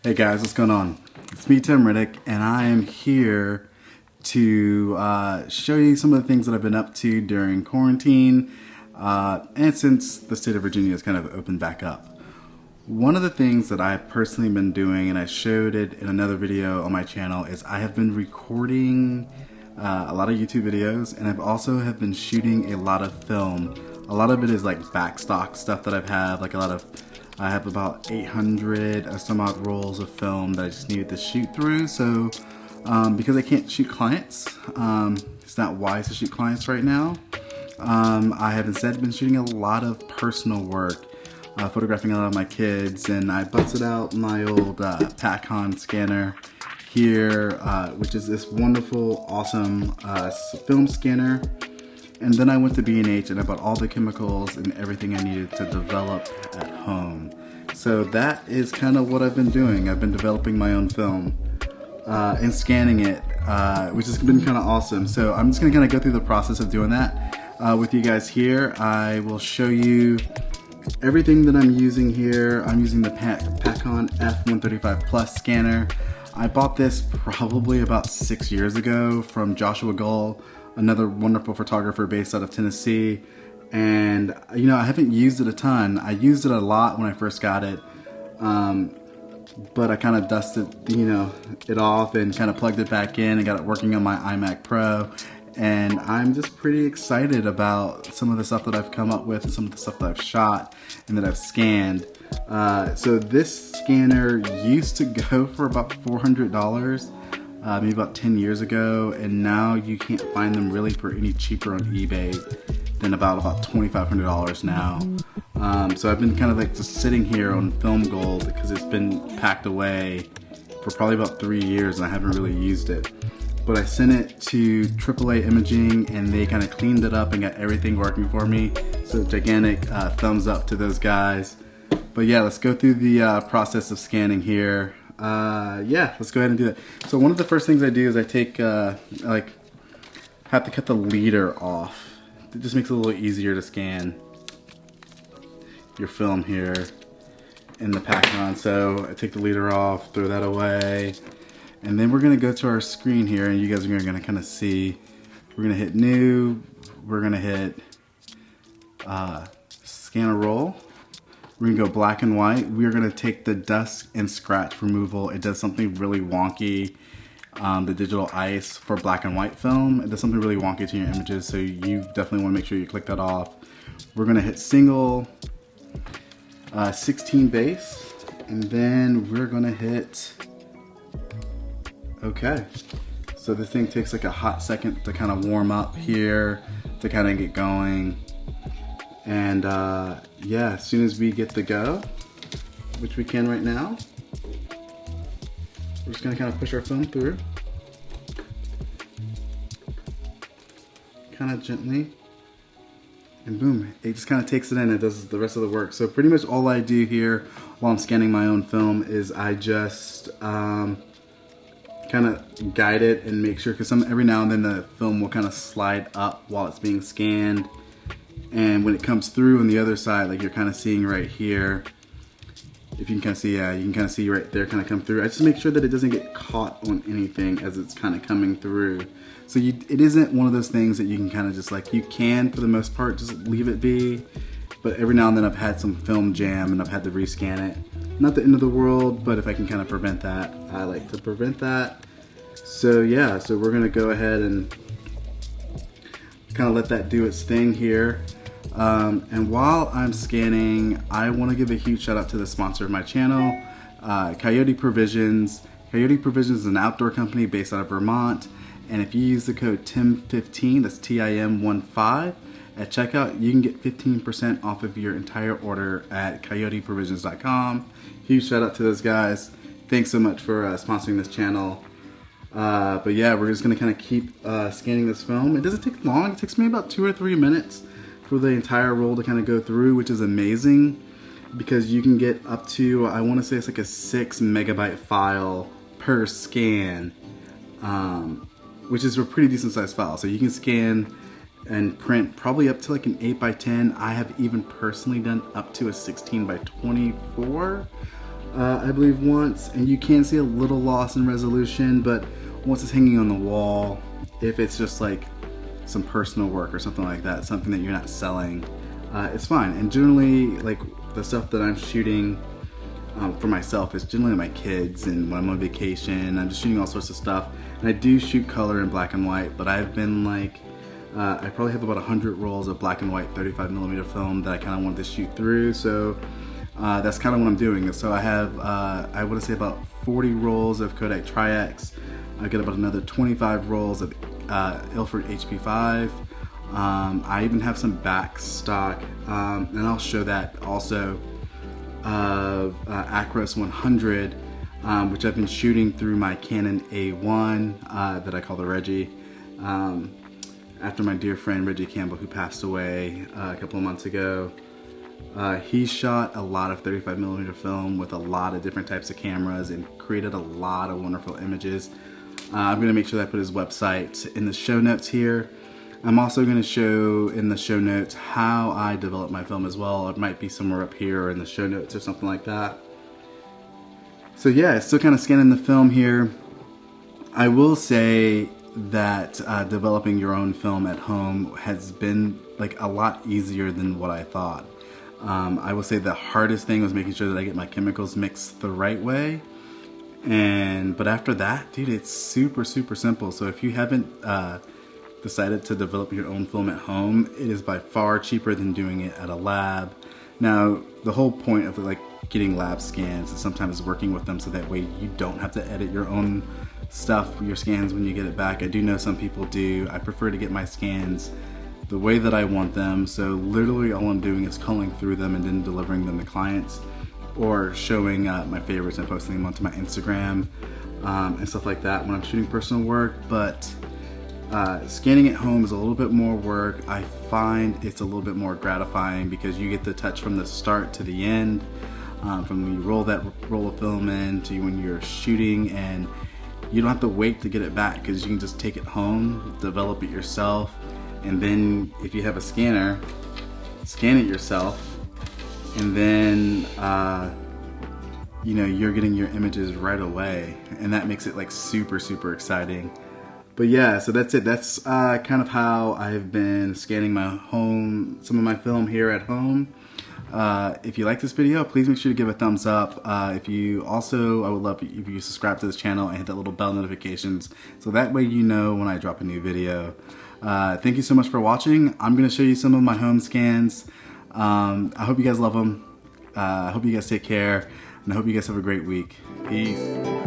Hey guys, what's going on? It's me, Tim Riddick, and I am here to show you some of the things that I've been up to during quarantine and since the state of Virginia has kind of opened back up. One of the things that I've personally been doing, and I showed it in another video on my channel, is I have been recording a lot of YouTube videos, and I've also have been shooting a lot of film. A lot of it is like backstock stuff that I have about 800 or some odd rolls of film that I just needed to shoot through. So because I can't shoot clients, it's not wise to shoot clients right now. I have instead been shooting a lot of personal work, photographing a lot of my kids, and I busted out my old Pacon scanner here, which is this wonderful, awesome film scanner. And then I went to B&H and I bought all the chemicals and everything I needed to develop at home. So that is kind of what I've been doing. I've been developing my own film and scanning it, which has been kind of awesome. So I'm just going to kind of go through the process of doing that with you guys here. I will show you everything that I'm using here. I'm using the Pacon F135 Plus scanner. I bought this probably about 6 years ago from Joshua Gull, another wonderful photographer based out of Tennessee. And you know, I haven't used it a ton. I used it a lot when I first got it, but I kind of dusted it off and kind of plugged it back in and got it working on my iMac Pro. And I'm just pretty excited about some of the stuff that I've come up with and some of the stuff that I've shot and that I've scanned. So this scanner used to go for about $400. Maybe about 10 years ago, and now you can't find them really for any cheaper on eBay than about $2,500 now. So I've been kind of like just sitting here on film gold because it's been packed away for probably about 3 years and I haven't really used it. But I sent it to AAA Imaging and they kind of cleaned it up and got everything working for me. So gigantic thumbs up to those guys. But yeah, let's go through the process of scanning here. Yeah, let's go ahead and do that. So one of the first things I do is I take, have to cut the leader off. It just makes it a little easier to scan your film here in the Pacon. So I take the leader off, throw that away, and then we're gonna go to our screen here, and you guys are gonna kind of see. We're gonna hit new. We're gonna hit scan a roll. We're gonna go black and white. We're gonna take the dust and scratch removal. It does something really wonky. The digital ice for black and white film, it does something really wonky to your images, so you definitely wanna make sure you click that off. We're gonna hit single 16 base, and then we're gonna hit okay. So this thing takes like a hot second to kind of warm up here, to kind of get going. And yeah, as soon as we get the go, which we can right now, we're just gonna kind of push our film through, kind of gently, and boom, it just kind of takes it in and does the rest of the work. So pretty much all I do here while I'm scanning my own film is I just kind of guide it and make sure, because every now and then the film will kind of slide up while it's being scanned. And when it comes through on the other side, like you're kind of seeing right here, if you can kind of see, yeah, you can kind of see right there kind of come through. I just make sure that it doesn't get caught on anything as it's kind of coming through. So it isn't one of those things that you can kind of just like, you can for the most part just leave it be. But every now and then I've had some film jam and I've had to rescan it. Not the end of the world, but if I can kind of prevent that, I like to prevent that. So yeah, so we're gonna go ahead and kind of let that do its thing here. And while I'm scanning, I want to give a huge shout out to the sponsor of my channel, Coyote Provisions. Coyote Provisions is an outdoor company based out of Vermont, and if you use the code TIM15, that's TIM15, at checkout, you can get 15% off of your entire order at coyoteprovisions.com. Huge shout out to those guys. Thanks so much for sponsoring this channel. But yeah, we're just gonna kind of keep scanning this film. It doesn't take long. It takes me about 2 or 3 minutes for the entire roll to kind of go through, which is amazing because you can get up to, I want to say it's like a 6 megabyte file per scan, which is a pretty decent sized file. So you can scan and print probably up to like an 8 by 10. I have even personally done up to a 16 by 24. I believe once, and you can see a little loss in resolution, but once it's hanging on the wall, if it's just like some personal work or something like that, something that you're not selling, it's fine. And generally, like the stuff that I'm shooting for myself is generally my kids, and when I'm on vacation, I'm just shooting all sorts of stuff. And I do shoot color in black and white, but I've been like, I probably have about 100 rolls of black and white 35mm film that I kind of wanted to shoot through, so that's kind of what I'm doing. So I have, I want to say about 40 rolls of Kodak Tri-X. I get about another 25 rolls of Ilford HP5. I even have some back stock, and I'll show that also, of Acros 100, which I've been shooting through my Canon A1 that I call the Reggie, after my dear friend Reggie Campbell, who passed away a couple of months ago. He shot a lot of 35mm film with a lot of different types of cameras and created a lot of wonderful images. I'm going to make sure that I put his website in the show notes here. I'm also going to show in the show notes how I develop my film as well. It might be somewhere up here or in the show notes or something like that. So yeah, still kind of scanning the film here. I will say that developing your own film at home has been like a lot easier than what I thought. I will say the hardest thing was making sure that I get my chemicals mixed the right way. But after that, dude, it's super simple. So if you haven't decided to develop your own film at home, it is by far cheaper than doing it at a lab. Now, the whole point of like getting lab scans is sometimes working with them so that way you don't have to edit your own stuff, your scans, when you get it back. I do know some people do. I prefer to get my scans the way that I want them, so literally all I'm doing is culling through them and then delivering them to clients, or showing my favorites and posting them onto my Instagram and stuff like that when I'm shooting personal work. But scanning at home is a little bit more work. I find it's a little bit more gratifying because you get the touch from the start to the end, from when you roll that roll of film in to when you're shooting, and you don't have to wait to get it back because you can just take it home, develop it yourself, and then if you have a scanner, scan it yourself, and then you know, you're getting your images right away, and that makes it like super exciting. But yeah, so that's it. That's kind of how I've been scanning some of my film here at home. If you like this video, please make sure to give a thumbs up. If you also, I would love if you subscribe to this channel and hit that little bell notifications, so that way you know when I drop a new video. Thank you so much for watching. I'm going to show you some of my home scans. I hope you guys love them. I hope you guys take care, and I hope you guys have a great week. Peace.